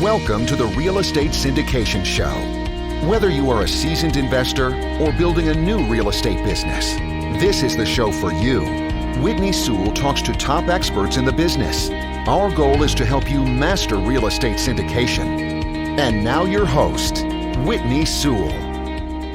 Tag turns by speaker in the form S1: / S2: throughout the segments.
S1: Welcome to the Real Estate Syndication Show. Whether you are a seasoned investor or building a new real estate business, this is the show for you. Whitney Sewell talks to top experts in the business. Our goal is to help you master real estate syndication. And now your host, Whitney Sewell.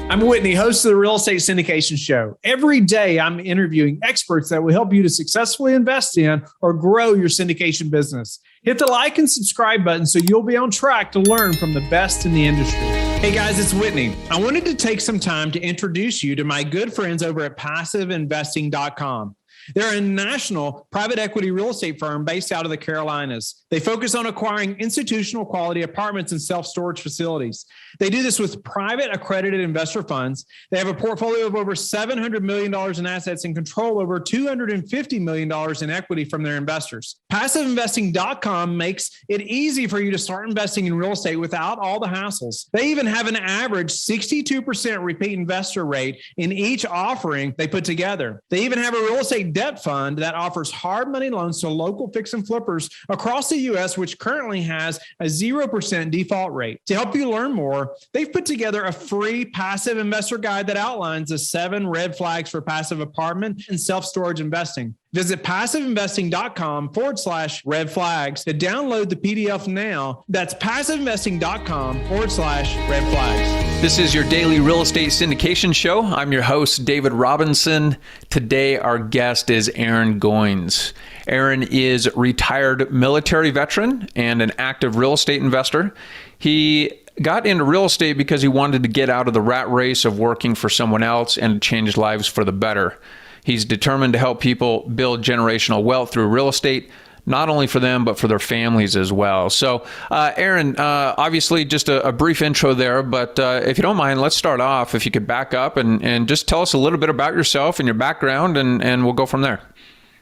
S2: I'm Whitney, host of the Real Estate Syndication Show. Every day, I'm interviewing experts that will help you to successfully invest in or grow your syndication business. Hit the like and subscribe button so you'll be on track to learn from the best in the industry. Hey guys, it's Whitney. I wanted to take some time to introduce you to my good friends over at PassiveInvesting.com. They're a national private equity real estate firm based out of the Carolinas. They focus on acquiring institutional quality apartments and self-storage facilities. They do this with private accredited investor funds. They have a portfolio of over $700 million in assets and control over $250 million in equity from their investors. PassiveInvesting.com makes it easy for you to start investing in real estate without all the hassles. They even have an average 62% repeat investor rate in each offering they put together. They even have a real estate debt fund that offers hard money loans to local fix and flippers across the U.S., which currently has a 0% default rate. To help you learn more, they've put together a free passive investor guide that outlines the 7 red flags for passive apartment and self-storage investing. Visit PassiveInvesting.com/red flags to download the PDF now. That's PassiveInvesting.com/red flags.
S3: This is your daily real estate syndication show. I'm your host, David Robinson. Today, our guest is Aharon Goins. Aharon is a retired military veteran and an active real estate investor. He got into real estate because he wanted to get out of the rat race of working for someone else and change lives for the better. He's determined to help people build generational wealth through real estate, not only for them, but for their families as well. So, Aharon, obviously just a brief intro there, but if you don't mind, let's start off. If you could back up and just tell us a little bit about yourself and your background, and we'll go from there.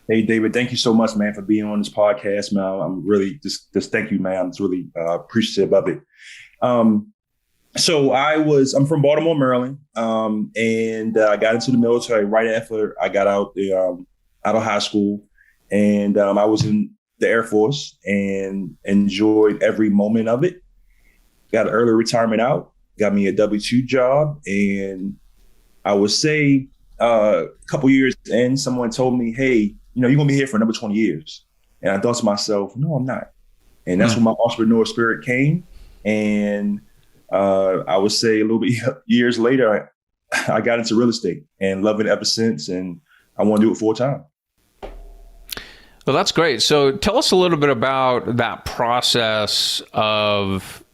S4: Hey, David, thank you so much, man, for being on this podcast, man. I'm really just thank you, man. I'm just really appreciative of it. So I'm from Baltimore, Maryland, and I got into the military right after I got out of high school, and I was in the Air Force and enjoyed every moment of it. Got an early retirement out, got me a W-2 job, and I would say a couple years in, someone told me, "Hey, you're gonna be here for another 20 years," and I thought to myself, "No, I'm not," and that's when my entrepreneur spirit came, and I would say a little bit years later, I got into real estate and love it ever since. And I want to do it full time.
S3: Well, that's great. So tell us a little bit about that process of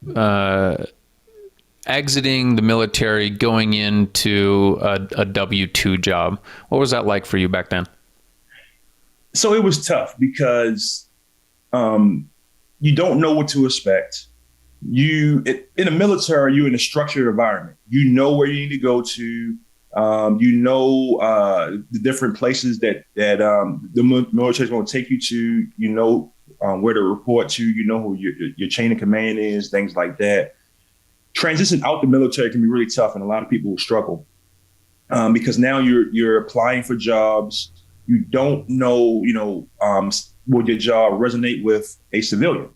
S3: exiting the military, going into a W-2 job. What was that like for you back then?
S4: So it was tough because you don't know what to expect. In the military, you're in a structured environment. You know where you need to go to. The different places that the military is going to take you to. You know where to report to. You know who your chain of command is. Things like that. Transition out the military can be really tough, and a lot of people will struggle because now you're applying for jobs. You don't know, will your job resonate with a civilian?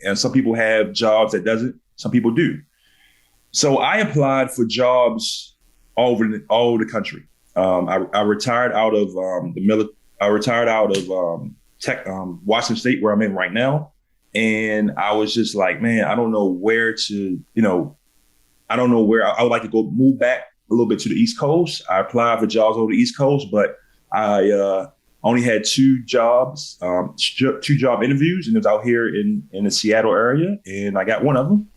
S4: And some people have jobs that doesn't. Some people do. So I applied for jobs all over the country. I retired out of Washington State, where I'm in right now, and I was just like, man, I don't know where to. I don't know where I would like to go. Move back a little bit to the East Coast. I applied for jobs over the East Coast, but I only had 2 job interviews, and it was out here in the Seattle area, and I got one of them.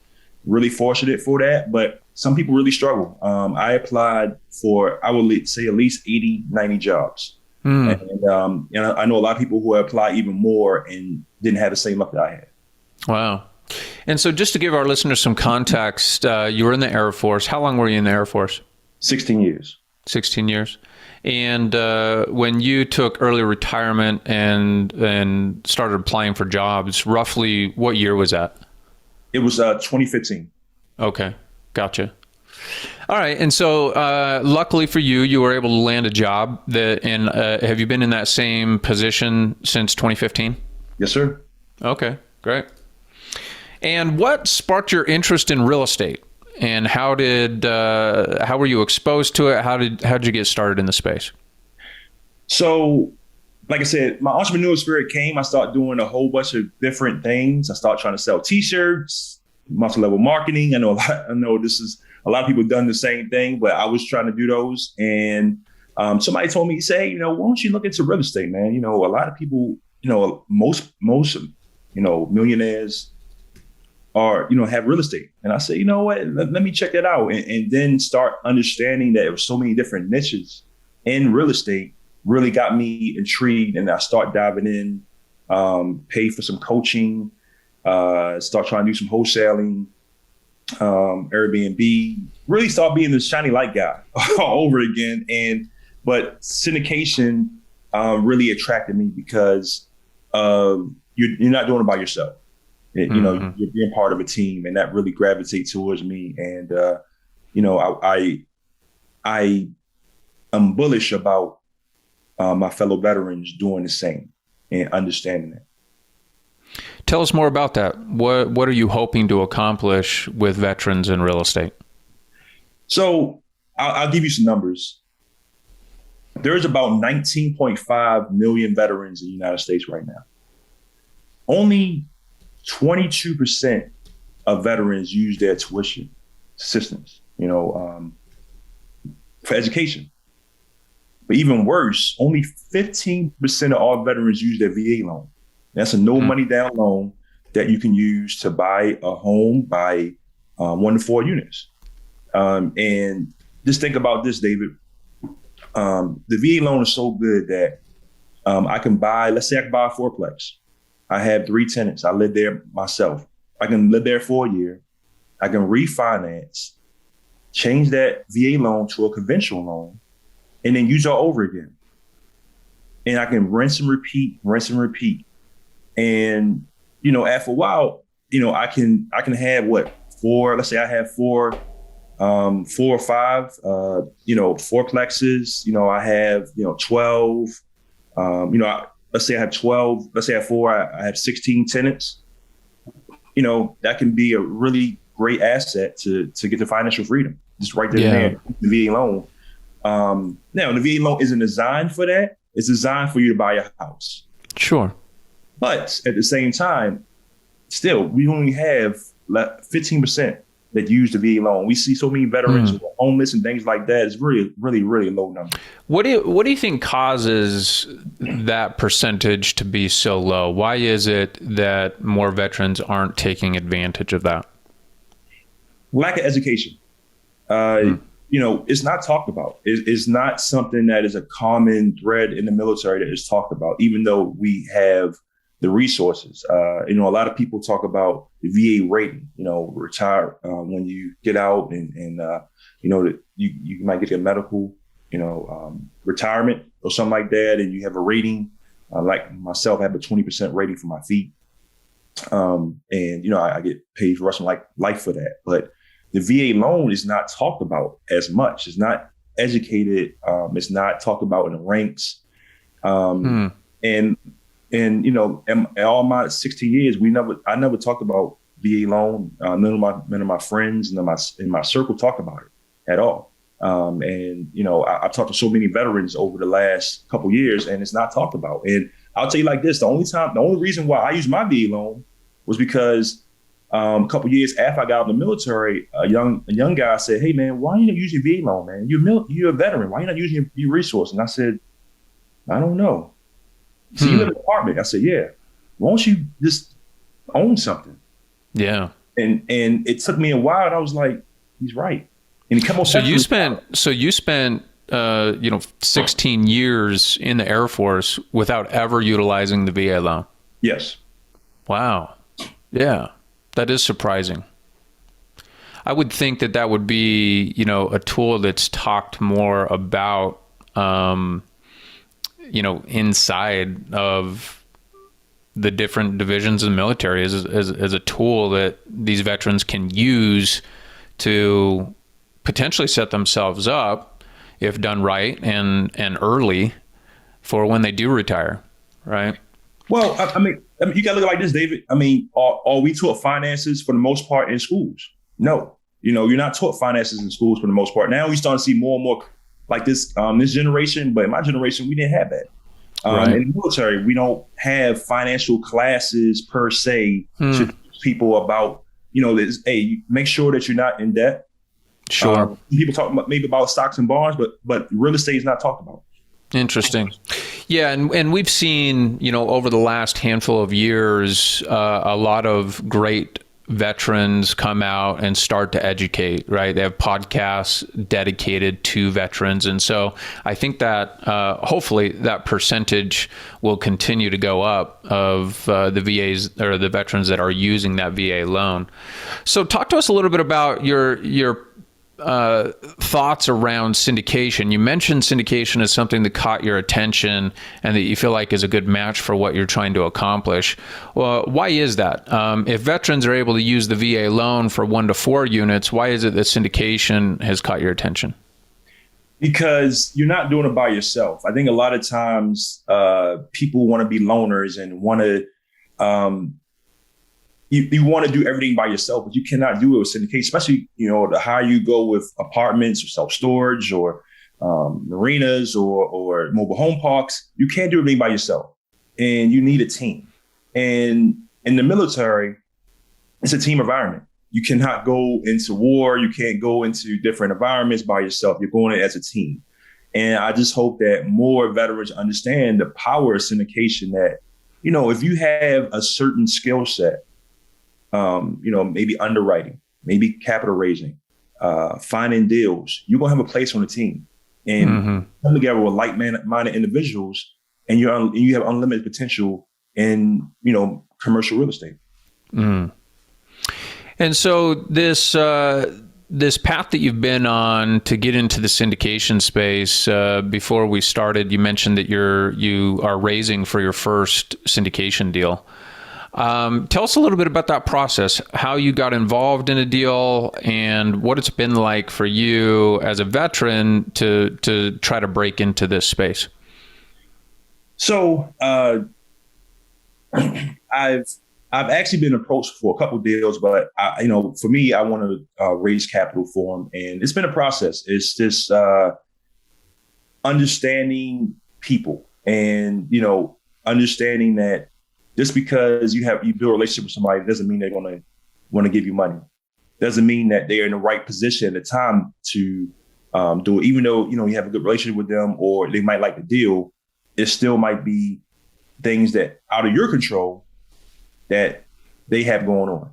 S4: Really fortunate for that, but some people really struggle. I applied for, I would say, at least 80, 90 jobs. And I know a lot of people who apply even more and didn't have the same luck that I had. Wow.
S3: And so just to give our listeners some context, you were in the Air Force. How long were you in the Air Force?
S4: 16 years.
S3: 16 years. And when you took early retirement and started applying for jobs, roughly what year was that?
S4: It was 2015.
S3: Okay, gotcha. All right, and so luckily for you, you were able to land a job. Have you been in that same position since 2015?
S4: Yes, sir.
S3: Okay, great. And what sparked your interest in real estate? And how were you exposed to it? How did you get started in the space?
S4: So, like I said, my entrepreneurial spirit came. I started doing a whole bunch of different things. I started trying to sell T-shirts, multi-level marketing. I know this is a lot of people done the same thing, but I was trying to do those. And somebody told me, say, why don't you look into real estate, man? A lot of people, most millionaires are, have real estate. And I said, you know what, let me check that out. And then start understanding that there were so many different niches in real estate really got me intrigued. And I start diving in, pay for some coaching, start trying to do some wholesaling, Airbnb, really start being the shiny light guy all over again. But syndication really attracted me because you're not doing it by yourself. You're being part of a team, and that really gravitates towards me. And I am bullish about my fellow veterans doing the same and understanding it.
S3: Tell us more about that. What are you hoping to accomplish with veterans in real estate? So
S4: I'll give you some numbers. There's about 19.5 million veterans in the United States right now. Only 22% of veterans use their tuition assistance, for education. But even worse, only 15% of all veterans use their VA loan. That's a no money down loan that you can use to buy a home, buy 1 to 4 units. And just think about this, David. The VA loan is so good that I can buy, let's say I can buy a fourplex. I have 3 tenants. I live there myself. I can live there for a year. I can refinance, change that VA loan to a conventional loan, and then use it all over again. And I can rinse and repeat. And, after a while, I can have four, let's say I have four or five, fourplexes, I have, 12, let's say I have 12, let's say I have 4, I have 16 tenants. That can be a really great asset to get the financial freedom. Just right there, the VA loan. Now, the VA loan isn't designed for that. It's designed for you to buy a house.
S3: Sure. But
S4: at the same time, still, we only have 15% that use the VA loan. We see so many veterans who are homeless and things like that. It's really, really, really low number.
S3: What do you think causes that percentage to be so low? Why is it that more veterans aren't taking advantage of that?
S4: Lack of education. It's not talked about. It's not something that is a common thread in the military that is talked about, even though we have the resources. A lot of people talk about the VA rating, retire when you get out and you might get a medical, retirement or something like that. And you have a rating, like myself, I have a 20% rating for my feet. I get paid for the rest of my life for that. But the VA loan is not talked about as much. It's not educated. It's not talked about in the ranks. And in all my 16 years, I never talked about VA loan. None of my friends in my circle talk about it at all. I've talked to so many veterans over the last couple of years, and it's not talked about. And I'll tell you like this: the only reason why I used my VA loan was because a couple of years after I got out of the military, a young guy said, "Hey man, why are you not using your VA loan, man? You're a veteran. Why are you not using your resource?" And I said, "I don't know." So you live in an apartment. I said, "Yeah. Why don't you just own something?"
S3: Yeah.
S4: And it took me a while, and I was like, "He's right." And he So you
S3: spent 16 years in the Air Force without ever utilizing the VA loan.
S4: Yes.
S3: Wow. Yeah, that is surprising. I would think that would be a tool that's talked more about. Inside of the different divisions of the military as a tool that these veterans can use to potentially set themselves up, if done right and early, for when they do retire, right?
S4: Well, I mean, you got to look like this, David. I mean, are we taught finances for the most part in schools? No. You're not taught finances in schools for the most part. Now we starting to see more and more like this generation, but in my generation, we didn't have that.
S3: Right.
S4: In the military, we don't have financial classes per se to teach people about, hey, make sure that you're not in debt.
S3: Sure.
S4: People talk maybe about stocks and bonds, but real estate is not talked about.
S3: Interesting. Yeah. And we've seen, over the last handful of years, a lot of great veterans come out and start to educate, right? They have podcasts dedicated to veterans. And so I think that hopefully that percentage will continue to go up of the VAs or the veterans that are using that VA loan. So talk to us a little bit about your thoughts around syndication. You mentioned syndication as something that caught your attention and that you feel like is a good match for what you're trying to accomplish. Well, why is that? If veterans are able to use the VA loan for 1 to 4 units, why is it that syndication has caught your attention?
S4: Because you're not doing it by yourself. I think a lot of times people want to be loners and want to you want to do everything by yourself, but you cannot do it with syndication, especially, the higher you go with apartments or self-storage or marinas or mobile home parks. You can't do everything by yourself, and you need a team. And in the military, it's a team environment. You cannot go into war. You can't go into different environments by yourself. You're going as a team. And I just hope that more veterans understand the power of syndication, that, if you have a certain skill set, maybe underwriting, maybe capital raising, finding deals, you're going to have a place on the team. And come together with like-minded individuals, and you have unlimited potential in, commercial real estate.
S3: Mm. And so this path that you've been on to get into the syndication space, before we started, you mentioned that you are raising for your first syndication deal. Tell us a little bit about that process, how you got involved in a deal and what it's been like for you as a veteran to try to break into this space.
S4: So I've actually been approached for a couple of deals, but for me, I want to raise capital for them, and it's been a process. It's just understanding people, and understanding that just because you build a relationship with somebody doesn't mean they're going to want to give you money. Doesn't mean that they're in the right position at the time to do it. Even though you have a good relationship with them or they might like the deal, it still might be things that out of your control that they have going on.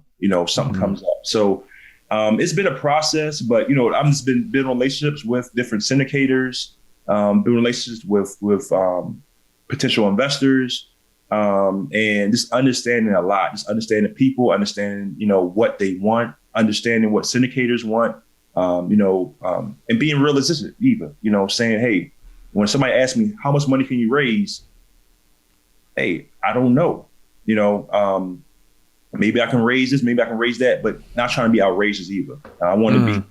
S4: Something comes up. So it's been a process, but I've just been building relationships with different syndicators, building relationships with potential investors. And just understanding a lot, just understanding people, understanding, what they want, understanding what syndicators want, and being realistic even, saying, hey, when somebody asks me, how much money can you raise? Hey, I don't know, maybe I can raise this, maybe I can raise that, but not trying to be outrageous either. I want to be,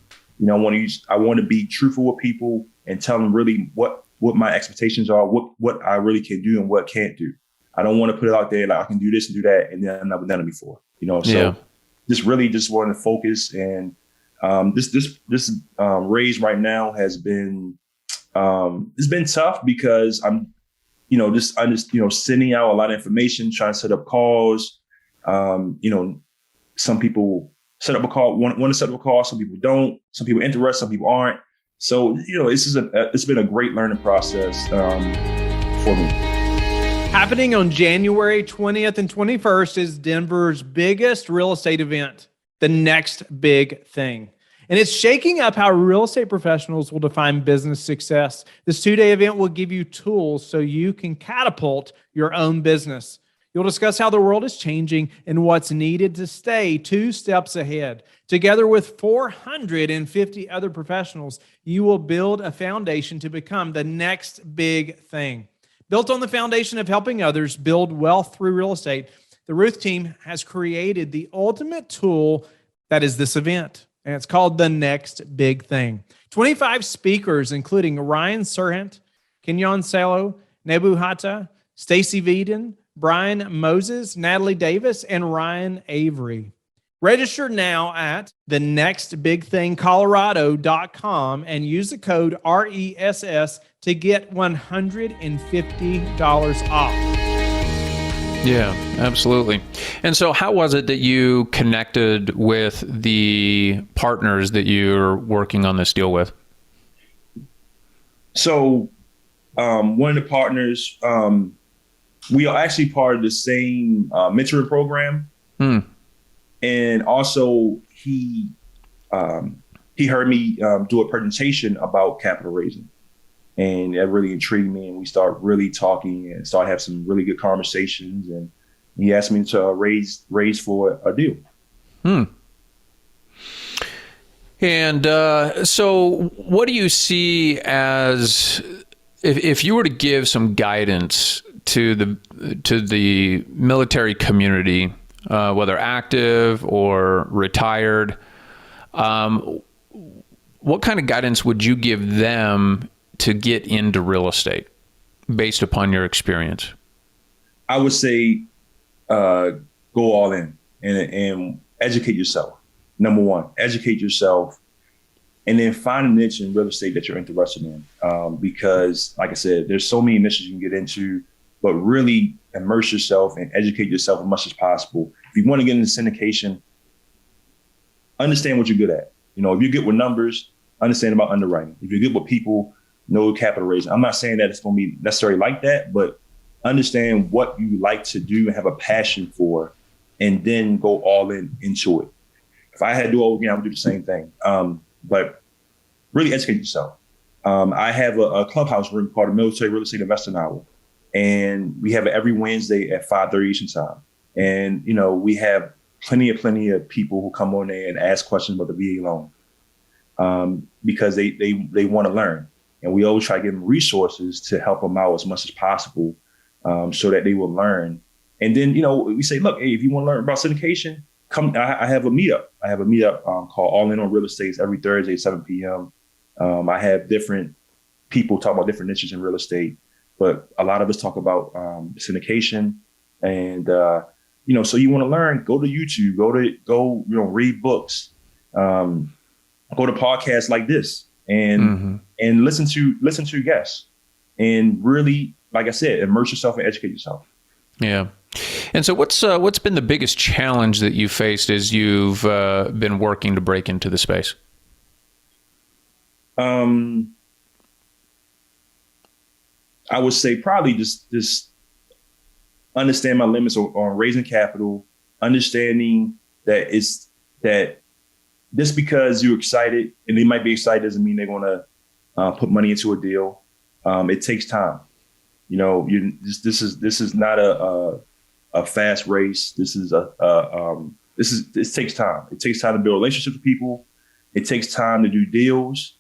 S4: I want to be truthful with people and tell them really what my expectations are, what I really can do and what can't do. I don't want to put it out there like I can do this and do that, and then I've never done it before. So just really just want to focus. And this raise right now has been it's been tough because I'm sending out a lot of information, trying to set up calls. Some people set up a call, want to set up a call. Some people don't. Some people interested. Some people aren't. So it's been a great learning process for me.
S2: Happening on January 20th and 21st is Denver's biggest real estate event, the Next Big Thing. And it's shaking up how real estate professionals will define business success. This 2-day event will give you tools so you can catapult your own business. You'll discuss how the world is changing and what's needed to stay 2 steps ahead. Together with 450 other professionals, you will build a foundation to become the next big thing. Built on the foundation of helping others build wealth through real estate, the Ruth team has created the ultimate tool that is this event, and it's called the Next Big Thing. 25 speakers, including Ryan Serhant, Kenyon Salo, Nebu Hatta, Stacy Veeden, Brian Moses, Natalie Davis, and Ryan Avery. Register now at thenextbigthingcolorado.com and use the code RESS to get $150 off.
S3: Yeah, absolutely. And so how was it that you connected with the partners that you're working on this deal with?
S4: So one of the partners, we are actually part of the same mentoring program. And also he heard me do a presentation about capital raising, and that really intrigued me. And we started really talking and started having some really good conversations. And he asked me to raise for a deal.
S3: And so what do you see as, if you were to give some guidance to the military community, whether active or retired, what kind of guidance would you give them to get into real estate based upon your experience?
S4: I would say go all in and educate yourself. Number one, educate yourself, and then find a niche in real estate that you're interested in. Because, like I said, there's so many niches you can get into, but really immerse yourself and educate yourself as much as possible. If you want to get into syndication, understand what you're good at. You know, if you're good with numbers, understand about underwriting. If you're good with people, know capital raising. I'm not saying that it's going to be necessarily like that, but understand what you like to do and have a passion for, and then go all into it. If I had to do it over again, I would do the same thing. But really educate yourself. I have a Clubhouse room called the Military Real Estate Investing Hour. And we have it every Wednesday at 5:30 Eastern time. And, you know, we have plenty of people who come on there and ask questions about the VA loan because they want to learn. And we always try to give them resources to help them out as much as possible so that they will learn. And then, you know, we say, look, hey, if you want to learn about syndication, come. I have a meetup. I have a meetup called All In on Real Estate every Thursday at 7 p.m. I have different people talk about different niches in real estate. But a lot of us talk about syndication, and you know, so you want to learn, go to YouTube, go read books, go to podcasts like this, and listen to guests, and really, like I said, immerse yourself and educate yourself.
S3: Yeah. And so what's been the biggest challenge that you faced as you've been working to break into the space?
S4: I would say probably just understand my limits on raising capital, understanding that just because you're excited, and they might be excited, doesn't mean they're going to put money into a deal. It takes time. You know, this is not a fast race. This takes time. It takes time to build relationships with people. It takes time to do deals.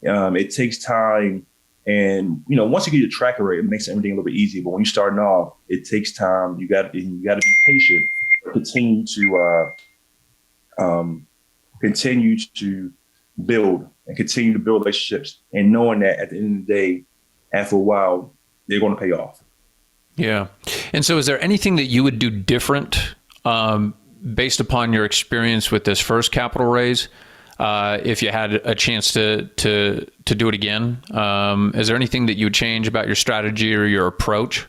S4: It takes time. And, you know, once you get your tracker rate, it makes everything a little bit easier. But when you're starting off, it takes time. You got to be patient. Continue to build relationships, and knowing that at the end of the day, after a while, they're going to pay off.
S3: Yeah. And so is there anything that you would do different based upon your experience with this first capital raise? If you had a chance to do it again, is there anything that you would change about your strategy or your approach?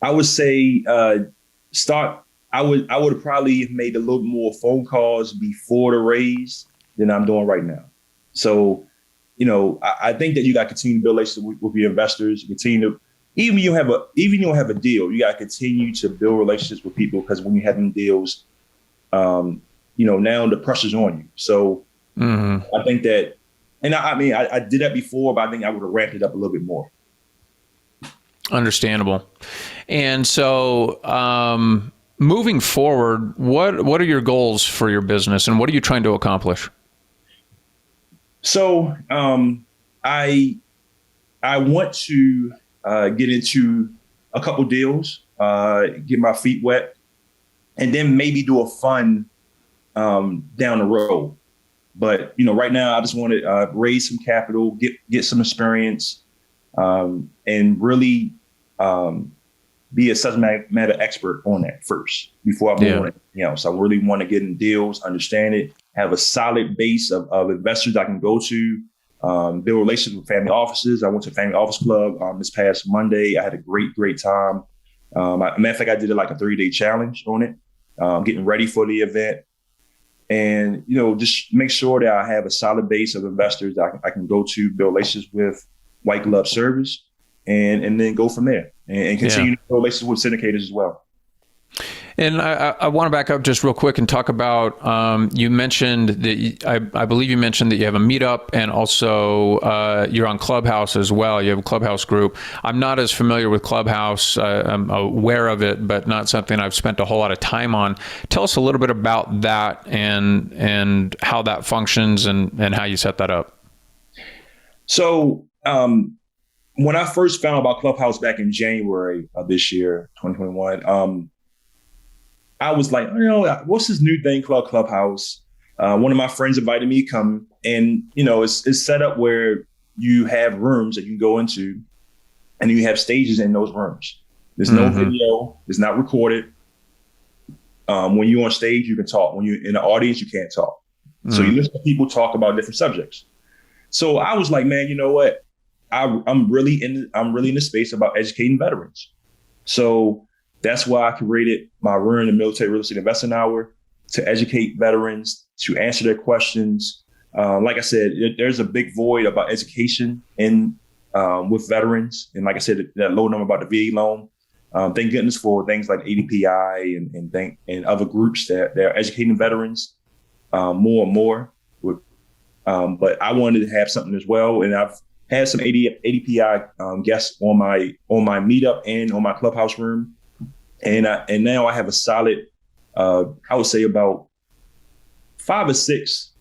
S4: I would say I would have probably made a little more phone calls before the raise than I'm doing right now. So, you know, I think that you got to continue to build relationships with your investors. Continue to, even you don't have a deal, you got to continue to build relationships with people, because when you have them deals, you know, now the pressure's on you. So I think that, and I did that before, but I think I would have ramped it up a little bit more.
S3: Understandable. And so moving forward, what are your goals for your business, and what are you trying to accomplish?
S4: So I want to get into a couple deals, get my feet wet, and then maybe do a fund down the road. But, you know, right now I just want to raise some capital, get some experience, and really be a subject matter expert on that first before I move on anything else. I really want to get in deals, understand it, have a solid base of investors I can go to, build relations with family offices. I went to Family Office Club this past Monday. I had a great time. Matter of fact, I did like a 3-day challenge on it, getting ready for the event. And, just make sure that I have a solid base of investors that I can go to, build relations with, white glove service, and then go from there and continue to build relations with syndicators as well.
S3: And I want to back up just real quick and talk about, you mentioned that, I believe you mentioned that you have a meetup, and also you're on Clubhouse as well. You have a Clubhouse group. I'm not as familiar with Clubhouse. I'm aware of it, but not something I've spent a whole lot of time on. Tell us a little bit about that and how that functions and how you set that up.
S4: So when I first found about Clubhouse back in January of this year, 2021, I was like, what's this new thing called Clubhouse? One of my friends invited me to come, and it's set up where you have rooms that you can go into, and you have stages in those rooms. There's no video; it's not recorded. When you're on stage, you can talk. When you're in the audience, you can't talk. So you listen to people talk about different subjects. So I was like, man, you know what? I'm really in the space about educating veterans. So that's why I created my room, the Military Real Estate Investing Hour, to educate veterans, to answer their questions. Like I said, there's a big void about education with veterans. And like I said, that low number about the VA loan. Thank goodness for things like ADPI and other groups that are educating veterans more and more. But I wanted to have something as well. And I've had some ADPI guests on my meetup and on my Clubhouse room. And now I have a solid, I would say about 5 or 6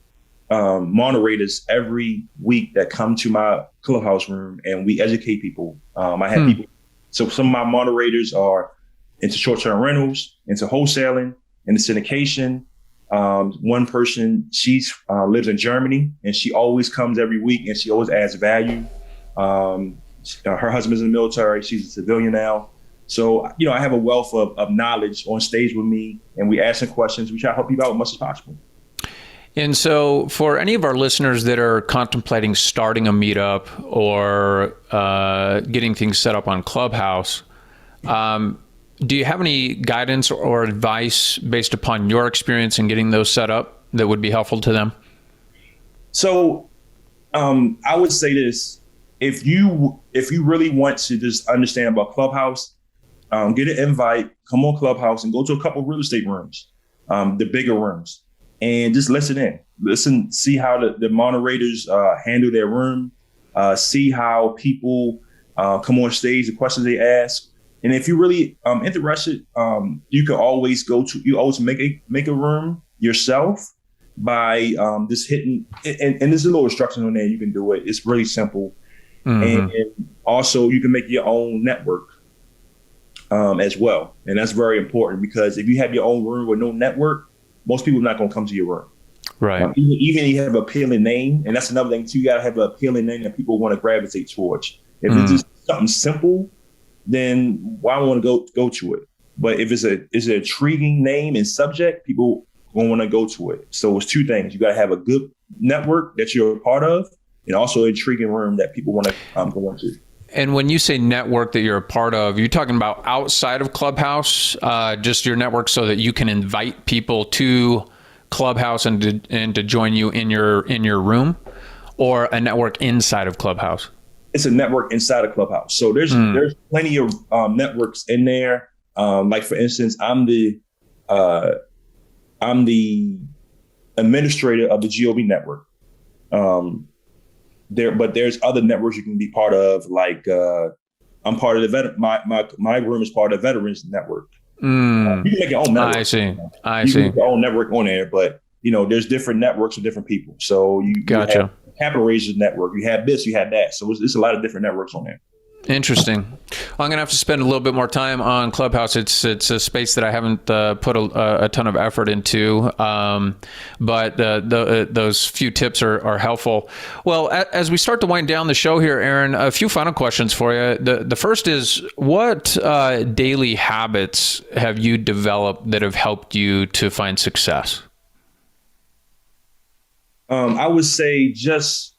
S4: moderators every week that come to my Clubhouse room, and we educate people. I have people. So some of my moderators are into short-term rentals, into wholesaling, into syndication. One person, she lives in Germany, and she always comes every week, and she always adds value. Her husband's in the military. She's a civilian now. So, I have a wealth of knowledge on stage with me, and we ask some questions. We try to help people out as much as possible.
S3: And so for any of our listeners that are contemplating starting a meetup or getting things set up on Clubhouse, do you have any guidance or advice based upon your experience in getting those set up that would be helpful to them?
S4: So I would say this. If you really want to just understand about Clubhouse, get an invite, come on Clubhouse and go to a couple of real estate rooms, the bigger rooms, and just listen in. Listen, see how the moderators handle their room, see how people come on stage, the questions they ask. And if you're really interested, you can always make a room yourself by just hitting, and there's a little instruction on there. You can do it. It's really simple. And also you can make your own network as well. And that's very important, because if you have your own room with no network, most people are not going to come to your room. Right. Even if you have an appealing name, and that's another thing too, you got to have an appealing name that people want to gravitate towards. If it's just something simple, then why want to go to it? But if it's an intriguing name and subject, people won't want to go to it. So it's 2 things. You got to have a good network that you're a part of, and also an intriguing room that people want to go into.
S3: And when you say network that you're a part of, you're talking about outside of Clubhouse, just your network so that you can invite people to Clubhouse and to join you in your room, or a network inside of Clubhouse?
S4: It's a network inside of Clubhouse. So there's plenty of networks in there. Like for instance, I'm the administrator of the GOB network. But there's other networks you can be part of. Like I'm part of the my room is part of the Veterans Network. You can make your own network. I see. Make your own network on there, but there's different networks with different people. So you have Capital Raisers Network. You have this, you have that. So it's a lot of different networks on there.
S3: Interesting. I'm going to have to spend a little bit more time on Clubhouse. It's a space that I haven't put a ton of effort into, but those few tips are helpful. Well, as we start to wind down the show here, Aaron, a few final questions for you. The first is, what daily habits have you developed that have helped you to find success?
S4: I would say just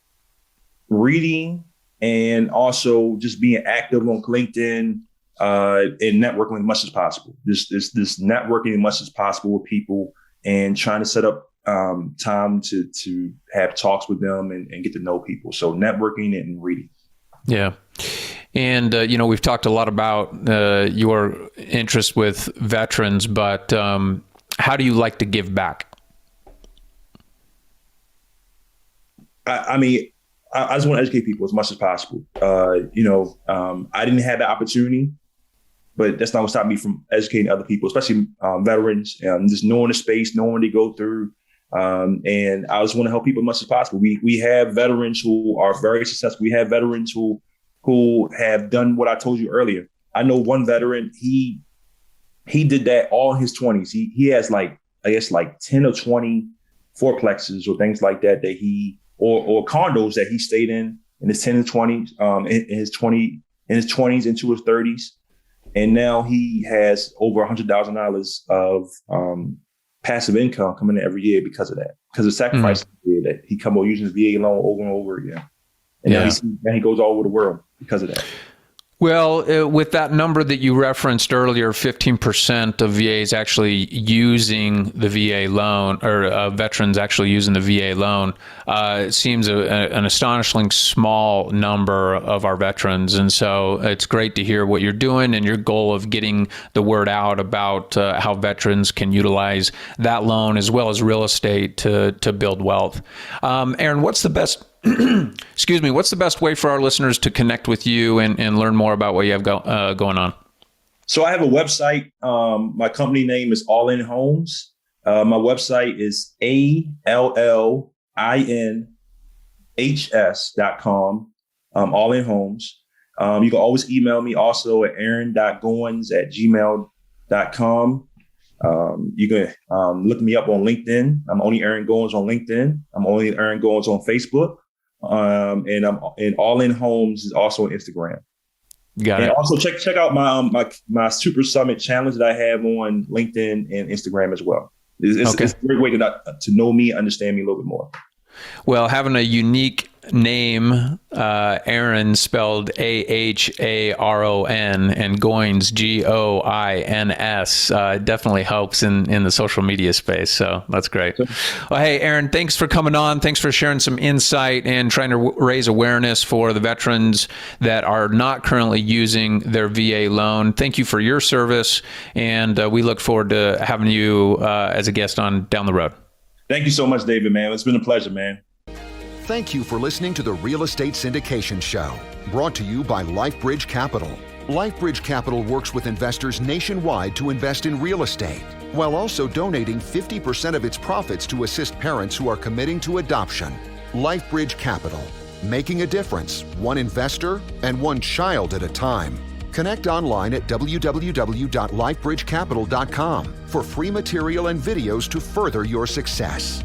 S4: reading, and also just being active on LinkedIn and networking as much as possible. This networking as much as possible with people and trying to set up time to have talks with them and get to know people. So networking and reading.
S3: Yeah. And, we've talked a lot about your interest with veterans, but how do you like to give back?
S4: I just want to educate people as much as possible. I didn't have the opportunity, but that's not what stopped me from educating other people, especially veterans, just knowing the space, knowing what they go through. And I just want to help people as much as possible. We have veterans who are very successful. We have veterans who have done what I told you earlier. I know one veteran, he did that all in his 20s. He has like 10 or 20 fourplexes or things like that or condos that he stayed in his 10s and 20s, in his 20s into his 30s. And now he has over $100,000 of passive income coming in every year because of that, because of the sacrifice that he come over using his VA loan over and over again. And now he goes all over the world because of that.
S3: Well, with that number that you referenced earlier, 15% of VAs actually using the VA loan, or veterans actually using the VA loan, it seems an astonishingly small number of our veterans. And so it's great to hear what you're doing and your goal of getting the word out about how veterans can utilize that loan as well as real estate to build wealth. Aaron, what's the best what's the best way for our listeners to connect with you and learn more about what you have going on?
S4: So I have a website. My company name is All In Homes. My website is ALLINHS.com. All In Homes. You can always email me also at aharon.goins@gmail.com. You can look me up on LinkedIn. I'm only Aharon Goins on LinkedIn. I'm only Aharon Goins on Facebook. And All In Homes is also on Instagram.
S3: Got it.
S4: And also check out my Super Summit challenge that I have on LinkedIn and Instagram as well. It's a great way to know me, understand me a little bit more.
S3: Well, having a unique name, Aaron spelled AHARON, and Goins GOINS, definitely helps in the social media space. So that's great. Well, hey, Aaron, thanks for coming on. Thanks for sharing some insight and trying to raise awareness for the veterans that are not currently using their VA loan. Thank you for your service, and we look forward to having you as a guest on down the road.
S4: Thank you so much, David, man. It's been a pleasure, man.
S1: Thank you for listening to the Real Estate Syndication Show, brought to you by LifeBridge Capital. LifeBridge Capital works with investors nationwide to invest in real estate, while also donating 50% of its profits to assist parents who are committing to adoption. LifeBridge Capital, making a difference, one investor and one child at a time. Connect online at www.lifebridgecapital.com for free material and videos to further your success.